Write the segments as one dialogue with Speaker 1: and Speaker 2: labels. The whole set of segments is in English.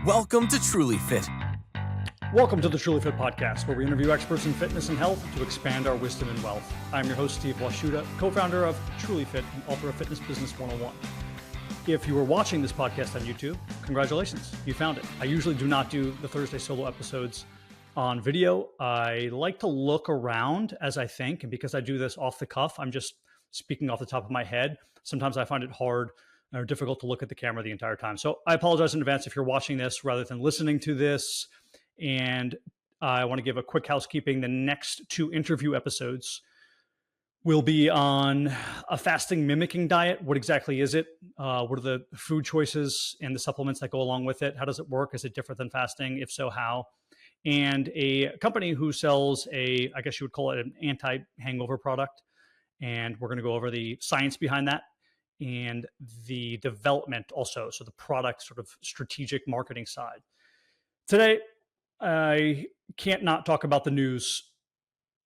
Speaker 1: Welcome to Trulyfit.
Speaker 2: Welcome to the Trulyfit Podcast, where we interview experts in fitness and health to expand our wisdom and wealth. I'm your host, Steve Washuta, co-founder of Trulyfit and author of Fitness Business 101. If you were watching this podcast on YouTube, congratulations, you found it. I usually do not do the Thursday solo episodes on video. I like to look around as I think, and because I do this off the cuff, I'm just speaking off the top of my head. Sometimes I find it hard or difficult to look at the camera the entire time. So I apologize in advance if you're watching this rather than listening to this. And I want to give a quick housekeeping. The next two interview episodes will be on a fasting mimicking diet. What exactly is it? What are the food choices and the supplements that go along with it? How does it work? Is it different than fasting? If so, how? And a company who sells I guess you would call it an anti-hangover product. And we're going to go over the science behind that and the development also. So the product sort of strategic marketing side. Today, I can't not talk about the news.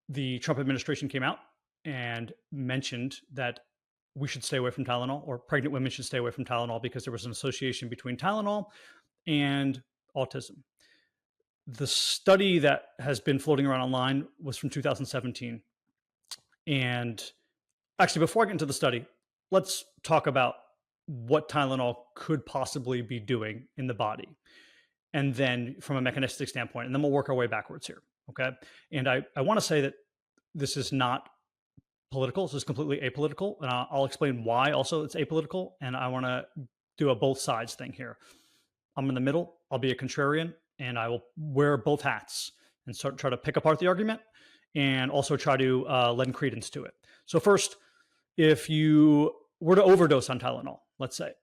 Speaker 2: The Trump administration came out and mentioned that we should stay away from Tylenol, or pregnant women should stay away from Tylenol, because there was an association between Tylenol and autism. The study that has been floating around online was from 2017. And actually, before I get into the study, let's talk about what Tylenol could possibly be doing in the body. And then from a mechanistic standpoint, and then we'll work our way backwards here, okay? And I want to say that this is not political. This is completely apolitical. And I'll explain why also it's apolitical. And I want to do a both sides thing here. I'm in the middle. I'll be a contrarian, and I will wear both hats and try to pick apart the argument and also try to lend credence to it. So first, if you were to overdose on Tylenol, let's say,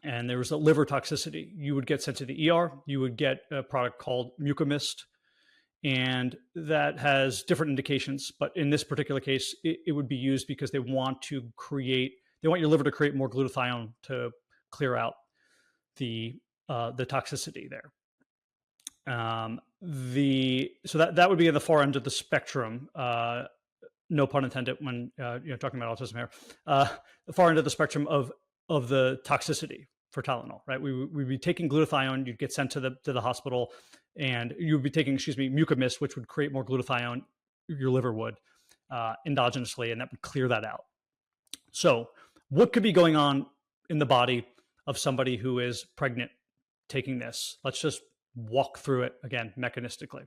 Speaker 2: and there was a liver toxicity, you would get sent to the ER. You would get a product called Mucomist, and that has different indications. But in this particular case, it would be used because they want your liver to create more glutathione to clear out the toxicity there. So that would be in the far end of the spectrum. No pun intended when talking about autism here. The far end of the spectrum of the toxicity for Tylenol, right? We'd be taking glutathione. You'd get sent to the hospital, and you'd be taking, Mucomist, which would create more glutathione. Your liver would endogenously, and that would clear that out. So, what could be going on in the body of somebody who is pregnant taking this? Let's just walk through it again mechanistically.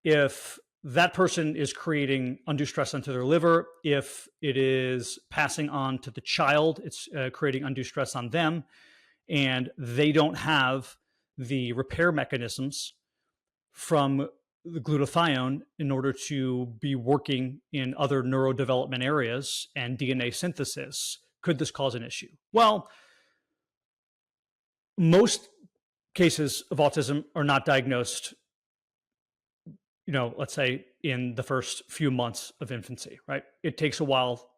Speaker 2: If that person is creating undue stress onto their liver, if it is passing on to the child, it's creating undue stress on them, and they don't have the repair mechanisms from the glutathione in order to be working in other neurodevelopment areas and DNA synthesis. Could this cause an issue? Well, most cases of autism are not diagnosed, let's say in the first few months of infancy, right? It takes a while.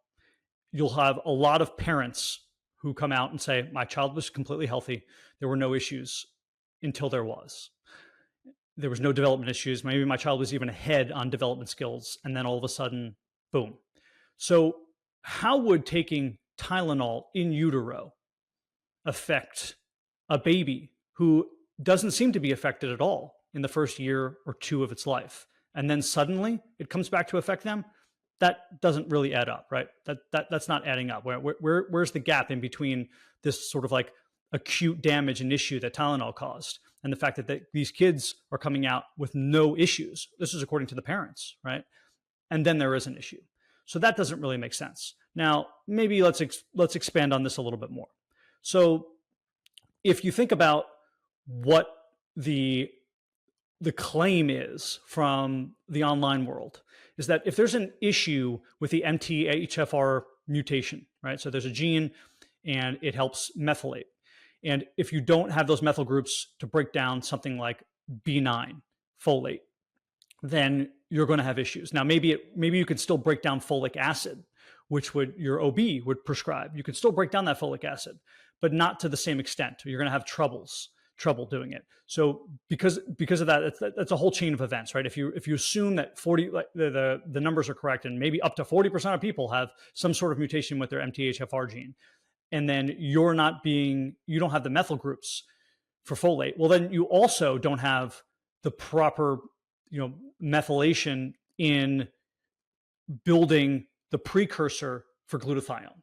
Speaker 2: You'll have a lot of parents who come out and say, my child was completely healthy. There were no issues until there was. There was no development issues. Maybe my child was even ahead on development skills. And then all of a sudden, boom. So how would taking Tylenol in utero affect a baby who doesn't seem to be affected at all in the first year or two of its life, and then suddenly it comes back to affect them? That doesn't really add up, right? That's not adding up. Where's the gap in between this sort of like acute damage and issue that Tylenol caused, and the fact that these kids are coming out with no issues? This is according to the parents, right? And then there is an issue. So that doesn't really make sense. Now, maybe let's expand on this a little bit more. So if you think about what the claim is from the online world, is that if there's an issue with the MTHFR mutation, right? So there's a gene and it helps methylate. And if you don't have those methyl groups to break down something like B9, folate, then you're going to have issues. Now, maybe you could still break down folic acid, which your OB would prescribe. You could still break down that folic acid, but not to the same extent. You're going to have trouble doing it. So because of that, that's a whole chain of events, right? If you assume that the numbers are correct, and maybe up to 40% of people have some sort of mutation with their MTHFR gene, and then you don't have the methyl groups for folate, well, then you also don't have the proper, methylation in building the precursor for glutathione.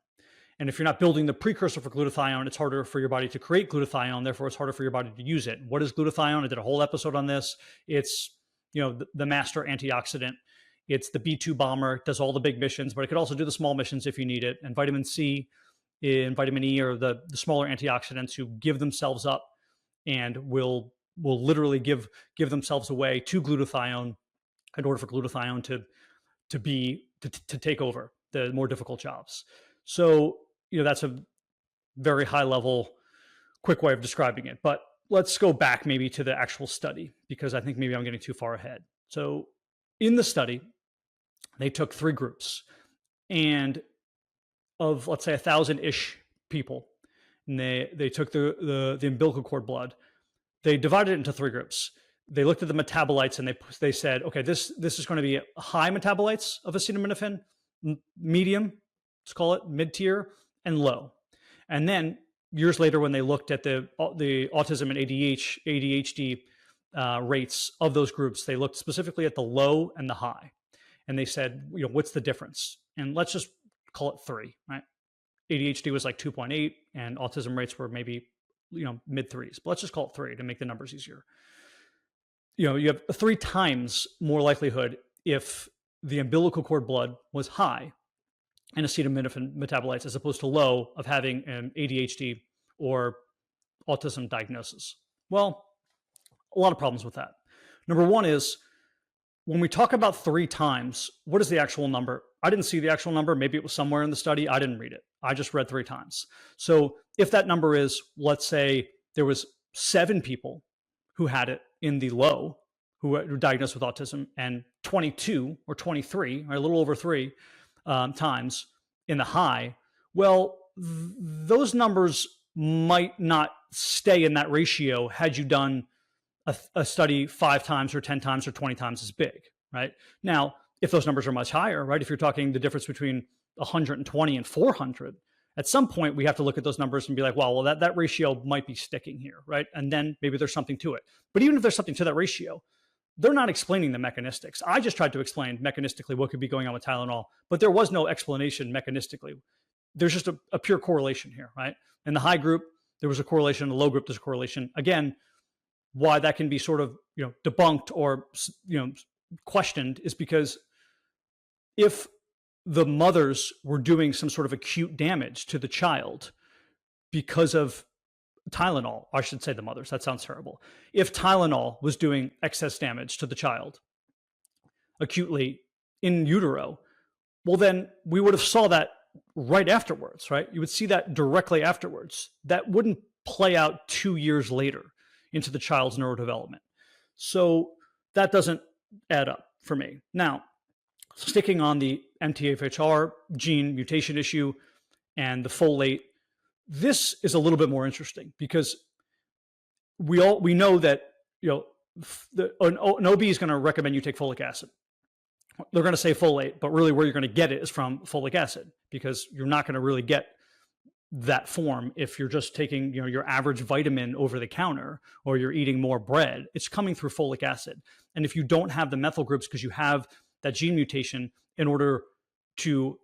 Speaker 2: And if you're not building the precursor for glutathione, it's harder for your body to create glutathione. Therefore, it's harder for your body to use it. What is glutathione? I did a whole episode on this. It's, the master antioxidant. It's the B2 bomber. It does all the big missions, but it could also do the small missions if you need it. And vitamin C and vitamin E are the smaller antioxidants who give themselves up and will literally give themselves away to glutathione in order for glutathione to take over the more difficult jobs. So, that's a very high level, quick way of describing it. But let's go back maybe to the actual study, because I think maybe I'm getting too far ahead. So in the study, they took 3 groups and of, let's say, 1,000-ish people, and they took the umbilical cord blood. They divided it into 3 groups. They looked at the metabolites and they said, okay, this is going to be high metabolites of acetaminophen, medium, let's call it mid-tier, and low. And then years later, when they looked at the autism and ADHD rates of those groups, they looked specifically at the low and the high. And they said, what's the difference? And let's just call it 3, right? ADHD was like 2.8 and autism rates were maybe, mid 3s, but let's just call it 3 to make the numbers easier. You have 3 times more likelihood if the umbilical cord blood was high and acetaminophen metabolites as opposed to low of having an ADHD or autism diagnosis. Well, a lot of problems with that. Number one is when we talk about 3 times, what is the actual number? I didn't see the actual number. Maybe it was somewhere in the study. I didn't read it. I just read 3 times. So if that number is, let's say there was 7 people who had it in the low, who were diagnosed with autism, and 22 or 23, or a little over 3 times in the high, well, those numbers might not stay in that ratio had you done a study 5 times or 10 times or 20 times as big, right? Now, if those numbers are much higher, right? If you're talking the difference between 120 and 400, at some point we have to look at those numbers and be like, well, that ratio might be sticking here, right? And then maybe there's something to it. But even if there's something to that ratio, they're not explaining the mechanistics. I just tried to explain mechanistically what could be going on with Tylenol, but there was no explanation mechanistically. There's just a pure correlation here, right? In the high group, there was a correlation. In the low group, there's a correlation. Again, why that can be sort of, debunked or, questioned is because if the mothers were doing some sort of acute damage to the child because of Tylenol, I should say the mothers, that sounds terrible. If Tylenol was doing excess damage to the child acutely in utero, well, then we would have saw that right afterwards, right? You would see that directly afterwards. That wouldn't play out 2 years later into the child's neurodevelopment. So that doesn't add up for me. Now, sticking on the MTHFR gene mutation issue and the folate, this is a little bit more interesting because we know that an OB is going to recommend you take folic acid. They're going to say folate, but really where you're going to get it is from folic acid, because you're not going to really get that form if you're just taking your average vitamin over the counter or you're eating more bread. It's coming through folic acid. And if you don't have the methyl groups because you have that gene mutation, in order to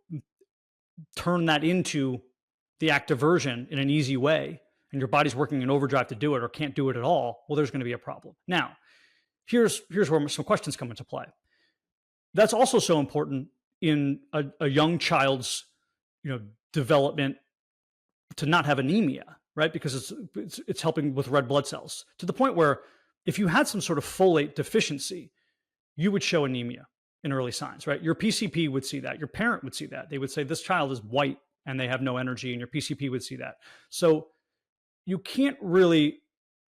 Speaker 2: turn that into the active version in an easy way, and your body's working in overdrive to do it or can't do it at all, well, there's going to be a problem. Now, here's where some questions come into play. That's also so important in a young child's development to not have anemia, right? Because it's helping with red blood cells, to the point where if you had some sort of folate deficiency, you would show anemia in early signs, right? Your PCP would see that. Your parent would see that. They would say, this child is white and they have no energy, and your PCP would see that. So you can't really,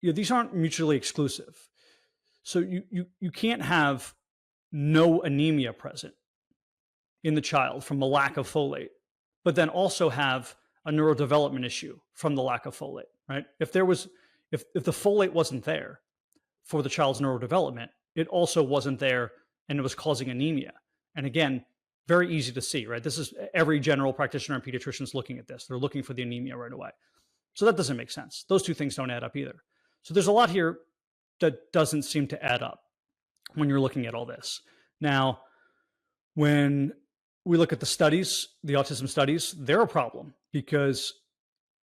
Speaker 2: these aren't mutually exclusive. So you can't have no anemia present in the child from a lack of folate, but then also have a neurodevelopment issue from the lack of folate, right? If the folate wasn't there for the child's neurodevelopment, it also wasn't there and it was causing anemia. And again, very easy to see, right? This is every general practitioner and pediatrician's looking at this. They're looking for the anemia right away. So that doesn't make sense. Those two things don't add up either. So there's a lot here that doesn't seem to add up when you're looking at all this. Now, when we look at the studies, the autism studies, they're a problem because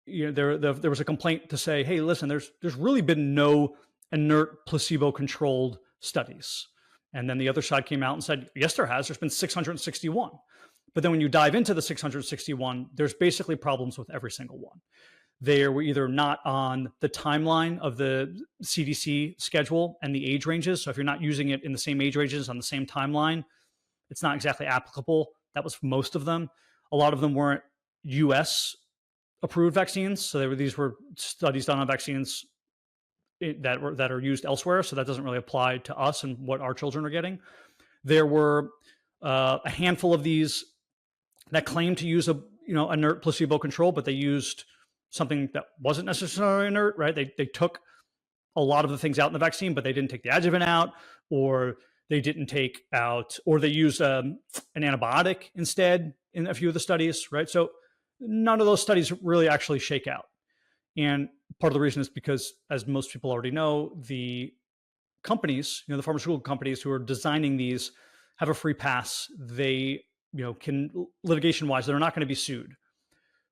Speaker 2: there was a complaint to say, hey, listen, there's really been no inert placebo-controlled studies. And then the other side came out and said, yes, there has. There's been 661. But then when you dive into the 661, there's basically problems with every single one. They were either not on the timeline of the CDC schedule and the age ranges. So if you're not using it in the same age ranges on the same timeline, it's not exactly applicable. That was most of them. A lot of them weren't US approved vaccines. So these were studies done on vaccines that are used elsewhere. So that doesn't really apply to us and what our children are getting. There were a handful of these that claimed to use a inert placebo control, but they used something that wasn't necessarily inert, right? They took a lot of the things out in the vaccine, but they didn't take the adjuvant out, or they didn't take out, or they used an antibiotic instead in a few of the studies, right? So none of those studies really actually shake out. And part of the reason is because, as most people already know, the companies, the pharmaceutical companies who are designing these have a free pass. They, can litigation-wise, they're not going to be sued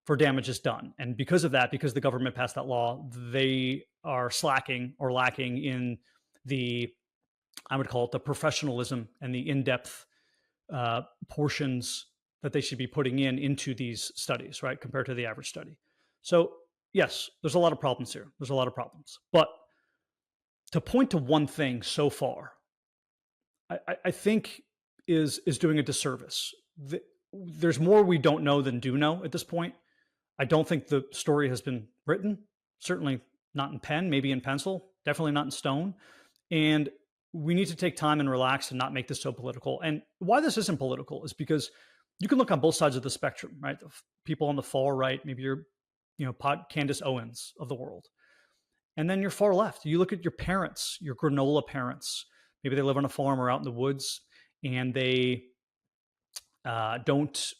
Speaker 2: for damages done. And because of that, because the government passed that law, they are slacking or lacking in the, I would call it the professionalism and the in-depth portions that they should be putting into these studies, right, compared to the average study. So yes, there's a lot of problems here. There's a lot of problems. But to point to one thing so far, I think is doing a disservice. There's more we don't know than do know at this point. I don't think the story has been written, certainly not in pen, maybe in pencil, definitely not in stone. And we need to take time and relax and not make this so political. And why this isn't political is because you can look on both sides of the spectrum, right? The people on the far right, maybe you're, Candace Owens of the world. And then you're far left. You look at your parents, your granola parents. Maybe they live on a farm or out in the woods, and they don't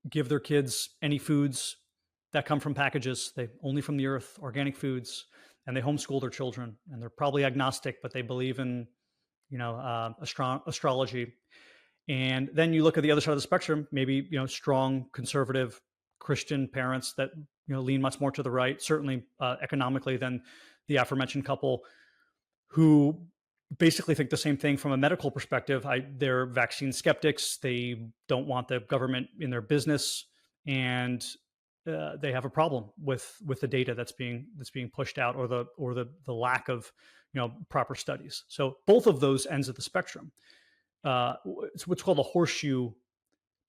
Speaker 2: give their kids any foods that come from packages. They only from the earth, organic foods, and they homeschool their children. And they're probably agnostic, but they believe in, astrology. And then you look at the other side of the spectrum, maybe, strong conservative Christian parents that, lean much more to the right, certainly economically than the aforementioned couple, who basically think the same thing from a medical perspective. They're vaccine skeptics. They don't want the government in their business, and they have a problem with the data that's being pushed out, or the lack of proper studies. So both of those ends of the spectrum. It's what's called a horseshoe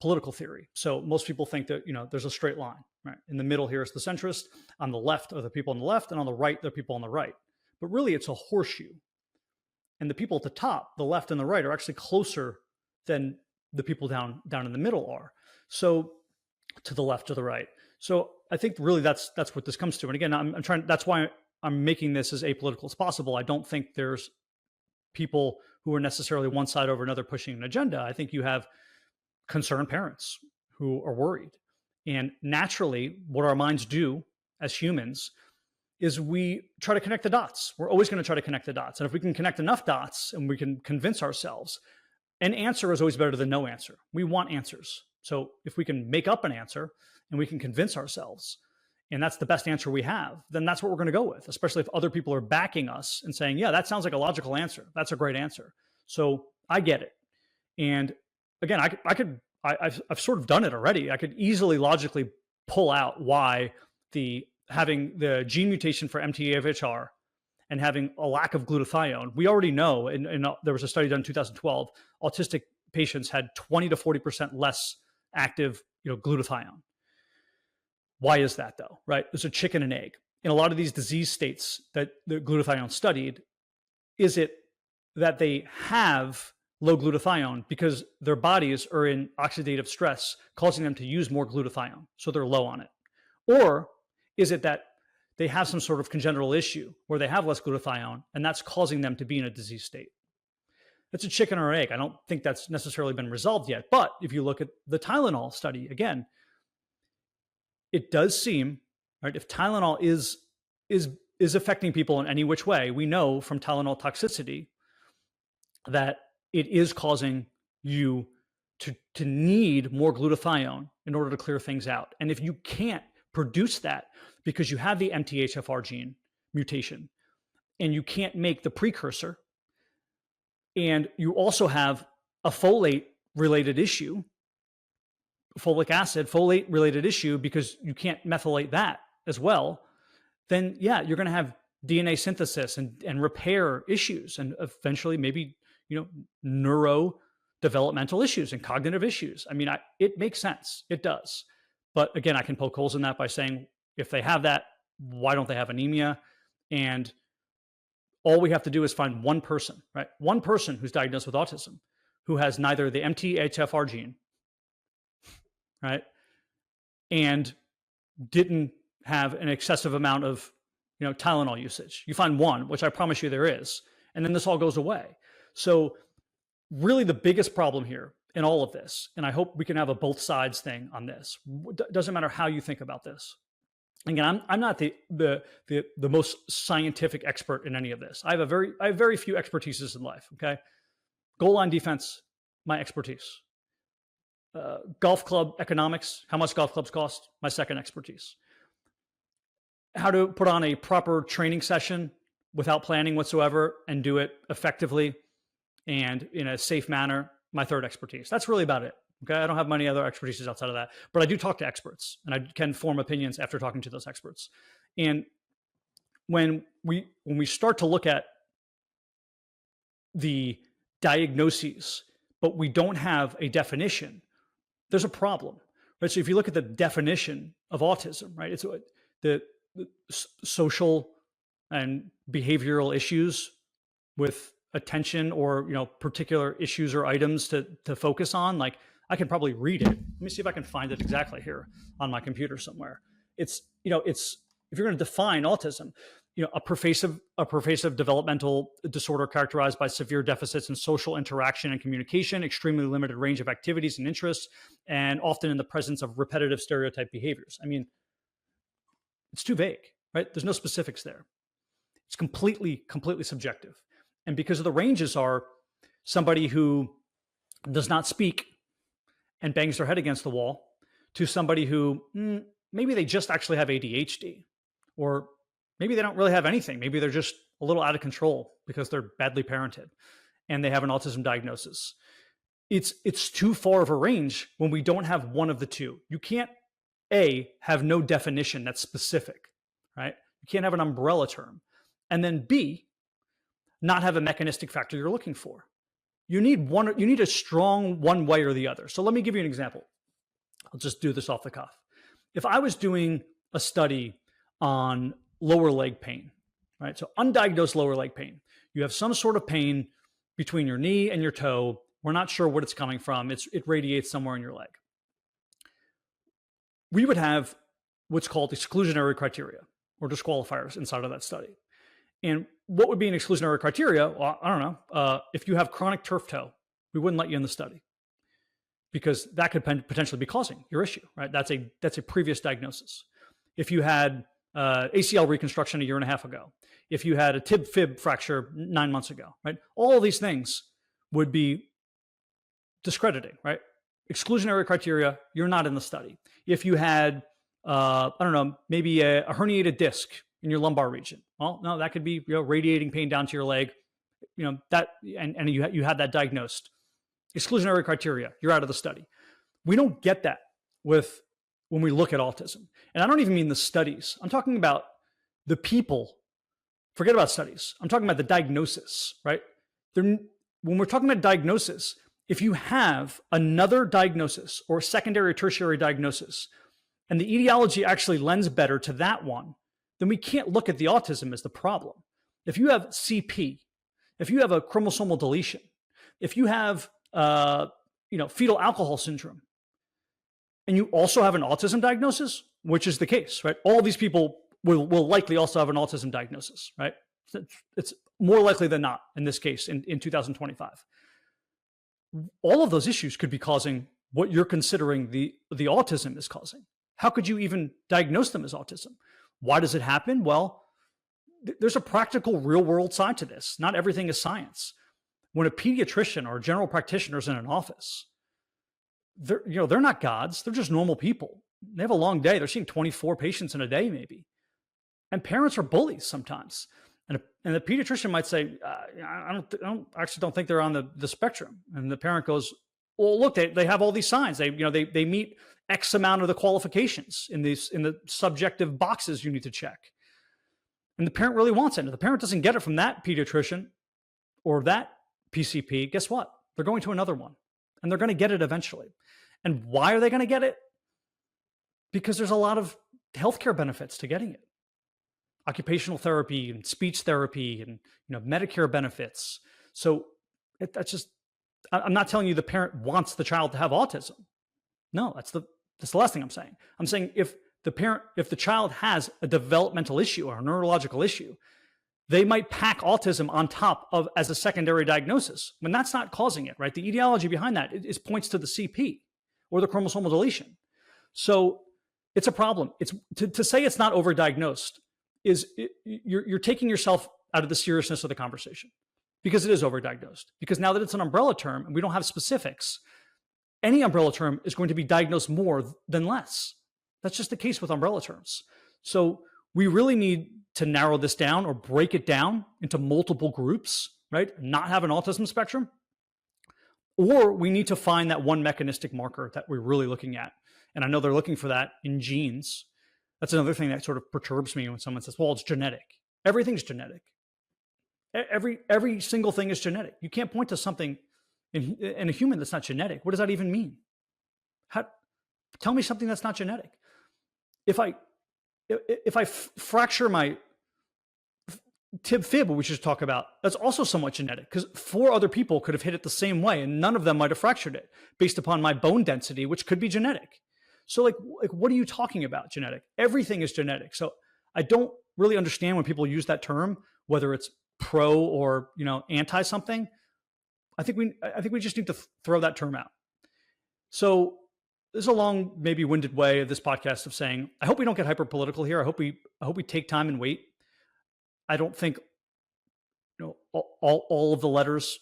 Speaker 2: political theory. So most people think that there's a straight line, right? In the middle here is the centrist. On the left are the people on the left, and on the right there are people on the right. But really, it's a horseshoe. And the people at the top, the left and the right, are actually closer than the people down in the middle are. So to the left or the right. So I think really that's what this comes to. And again, I'm trying. That's why I'm making this as apolitical as possible. I don't think there's people who are necessarily one side over another pushing an agenda. I think you have concerned parents who are worried. And naturally, what our minds do as humans is we try to connect the dots. We're always going to try to connect the dots. And if we can connect enough dots and we can convince ourselves, an answer is always better than no answer. We want answers. So if we can make up an answer and we can convince ourselves, and that's the best answer we have, then that's what we're going to go with, especially if other people are backing us and saying, yeah, that sounds like a logical answer. That's a great answer. So I get it. And again, I've sort of done it already. I could easily logically pull out why having the gene mutation for MTHFR and having a lack of glutathione. We already know, and there was a study done in 2012, autistic patients had 20 to 40% less active glutathione. Why is that though, right? It's a chicken and egg. In a lot of these disease states that the glutathione studied, is it that they have low glutathione because their bodies are in oxidative stress, causing them to use more glutathione, so they're low on it? Or is it that they have some sort of congenital issue where they have less glutathione and that's causing them to be in a disease state? It's a chicken or egg. I don't think that's necessarily been resolved yet. But if you look at the Tylenol study, again, it does seem, right, if Tylenol is is affecting people in any which way, we know from Tylenol toxicity that it is causing you to need more glutathione in order to clear things out. And if you can't produce that because you have the MTHFR gene mutation and you can't make the precursor, and you also have a folate related issue, folic acid, folate related issue, because you can't methylate that as well, then yeah, you're going to have DNA synthesis and repair issues, and eventually maybe, neurodevelopmental issues and cognitive issues. I mean, it makes sense. It does. But again, I can poke holes in that by saying, if they have that, why don't they have anemia? And all we have to do is find one person, right? One person who's diagnosed with autism who has neither the MTHFR gene, right, and didn't have an excessive amount of, Tylenol usage. You find one, which I promise you there is, and then this all goes away. So really the biggest problem here in all of this, and I hope we can have a both sides thing on this, doesn't matter how you think about this. Again, I'm not the most scientific expert in any of this. I have very few expertises in life. Okay, goal line defense, my expertise. Golf club economics, how much golf clubs cost, my second expertise. How to put on a proper training session without planning whatsoever and do it effectively and in a safe manner, my third expertise. That's really about it. Okay, I don't have many other expertises outside of that, but I do talk to experts and I can form opinions after talking to those experts. And when we start to look at the diagnoses, but we don't have a definition, there's a problem, right? So if you look at the definition of autism, right, it's the social and behavioral issues with attention or, particular issues or items to focus on. Like, I can probably read it. Let me see if I can find it exactly here on my computer somewhere. It's if you're going to define autism, a pervasive developmental disorder characterized by severe deficits in social interaction and communication, extremely limited range of activities and interests, and often in the presence of repetitive stereotype behaviors. I mean, it's too vague, right? There's no specifics there. It's completely subjective. And because of the ranges are somebody who does not speak and bangs their head against the wall, to somebody who maybe they just actually have ADHD, or maybe they don't really have anything. Maybe they're just a little out of control because they're badly parented and they have an autism diagnosis. It's too far of a range when we don't have one of the two. You can't, A, have no definition that's specific, right? You can't have an umbrella term. And then B, not have a mechanistic factor you're looking for. You need a strong one way or the other. So let me give you an example. I'll just do this off the cuff. If I was doing a study on lower leg pain, right? So undiagnosed lower leg pain. You have some sort of pain between your knee and your toe. We're not sure what it's coming from. It radiates somewhere in your leg. We would have what's called exclusionary criteria or disqualifiers inside of that study. And what would be an exclusionary criteria? Well, I don't know. If you have chronic turf toe, we wouldn't let you in the study because that could potentially be causing your issue, right? That's a previous diagnosis. If you had ACL reconstruction a year and a half ago, if you had a tib-fib fracture 9 months ago, right? All of these things would be discrediting, right? Exclusionary criteria, you're not in the study. If you had, maybe a herniated disc in your lumbar region, well, no, that could be radiating pain down to your leg, that, and you had that diagnosed. Exclusionary criteria, you're out of the study. We don't get that when we look at autism. And I don't even mean the studies. I'm talking about the people. Forget about studies. I'm talking about the diagnosis, right? When we're talking about diagnosis, if you have another diagnosis or secondary or tertiary diagnosis, and the etiology actually lends better to that one, then we can't look at the autism as the problem. If you have CP, if you have a chromosomal deletion, if you have fetal alcohol syndrome, and you also have an autism diagnosis, which is the case, right? All these people will likely also have an autism diagnosis, right? It's more likely than not in this case in 2025. All of those issues could be causing what you're considering the autism is causing. How could you even diagnose them as autism? Why does it happen? Well, there's a practical real world side to this. Not everything is science. When a pediatrician or a general practitioner is in an office, they're not gods. They're just normal people. They have a long day. They're seeing 24 patients in a day, maybe. And parents are bullies sometimes. And the pediatrician might say, I don't think they're on the spectrum. And the parent goes, well, look, they have all these signs. They meet X amount of the qualifications in the subjective boxes you need to check. And the parent really wants it. And if the parent doesn't get it from that pediatrician or that PCP, guess what? They're going to another one. And they're going to get it eventually. And why are they going to get it? Because there's a lot of healthcare benefits to getting it. Occupational therapy and speech therapy and Medicare benefits. So I'm not telling you the parent wants the child to have autism. No, that's the last thing I'm saying. I'm saying if the child has a developmental issue or a neurological issue, they might pack autism on top of as a secondary diagnosis when that's not causing it, right? The etiology behind that is points to the CP or the chromosomal deletion. So it's a problem. It's to say it's not overdiagnosed you're taking yourself out of the seriousness of the conversation, because it is overdiagnosed. Because now that it's an umbrella term and we don't have specifics, any umbrella term is going to be diagnosed more than less. That's just the case with umbrella terms. So we really need to narrow this down or break it down into multiple groups, right? Not have an autism spectrum. Or we need to find that one mechanistic marker that we're really looking at. And I know they're looking for that in genes. That's another thing that sort of perturbs me when someone says, well, it's genetic. Everything's genetic. Every single thing is genetic. You can't point to something in a human that's not genetic. What does that even mean? Tell me something that's not genetic. If I fracture my tib fib, which we should talk about, that's also somewhat genetic, because 4 other people could have hit it the same way and none of them might have fractured it based upon my bone density, which could be genetic. So like what are you talking about, genetic? Everything is genetic. So I don't really understand when people use that term, whether it's pro or anti something. I think we just need to throw that term out. So this is a long, maybe winded way of this podcast of saying, I hope we don't get hyper political here. I hope we take time and wait. I don't think all of the letters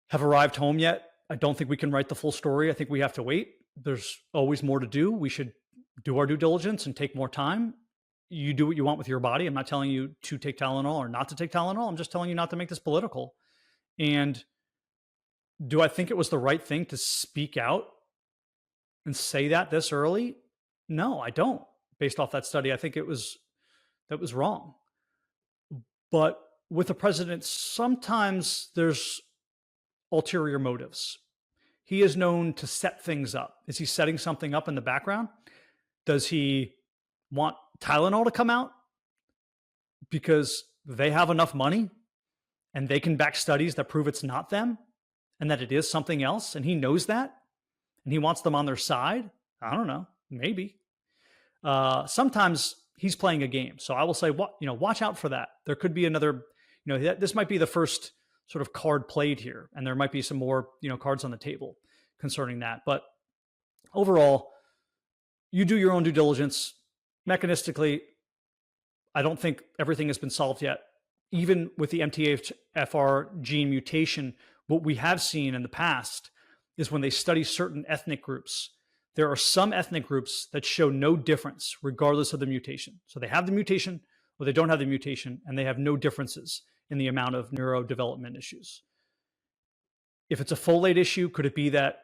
Speaker 2: have arrived home yet. I don't think we can write the full story. I think we have to wait. There's always more to do. We should do our due diligence and take more time. You do what you want with your body. I'm not telling you to take Tylenol or not to take Tylenol. I'm just telling you not to make this political. And do I think it was the right thing to speak out and say that this early? No, I don't. Based off that study, I think that was wrong. But with the president, sometimes there's ulterior motives. He is known to set things up. Is he setting something up in the background? Does he want Tylenol to come out because they have enough money and they can back studies that prove it's not them and that it is something else? And he knows that and he wants them on their side? I don't know. Maybe. Sometimes he's playing a game. So I will say, watch out for that. There could be another, this might be the first sort of card played here. And there might be some more, cards on the table concerning that. But overall, you do your own due diligence. Mechanistically, I don't think everything has been solved yet. Even with the MTHFR gene mutation, what we have seen in the past is when they study certain ethnic groups, there are some ethnic groups that show no difference regardless of the mutation. So they have the mutation or they don't have the mutation, and they have no differences in the amount of neurodevelopment issues. If it's a folate issue, could it be that,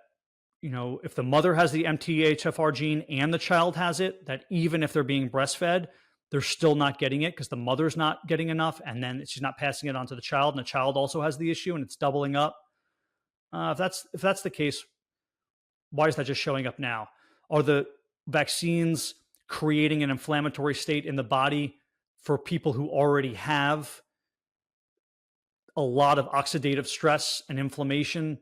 Speaker 2: if the mother has the MTHFR gene and the child has it, that even if they're being breastfed, they're still not getting it because the mother's not getting enough, and then she's not passing it on to the child, and the child also has the issue and it's doubling up? If that's the case, why is that just showing up now? Are the vaccines creating an inflammatory state in the body for people who already have a lot of oxidative stress and inflammation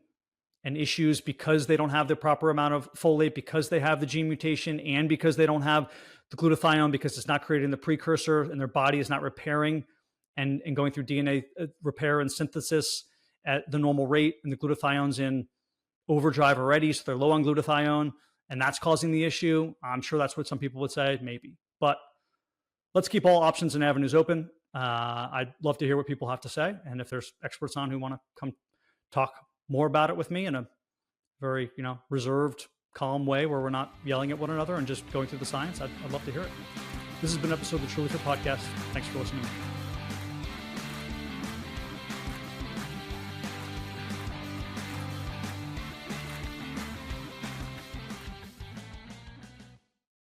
Speaker 2: and issues because they don't have the proper amount of folate, because they have the gene mutation, and because they don't have the glutathione, because it's not creating the precursor and their body is not repairing and going through DNA repair and synthesis at the normal rate, and the glutathione's in overdrive already, so they're low on glutathione, and that's causing the issue? I'm sure that's what some people would say, maybe. But let's keep all options and avenues open. I'd love to hear what people have to say. And if there's experts on who want to come talk more about it with me in a very, reserved, calm way where we're not yelling at one another and just going through the science, I'd love to hear it. This has been an episode of the Trulyfit Podcast. Thanks for listening.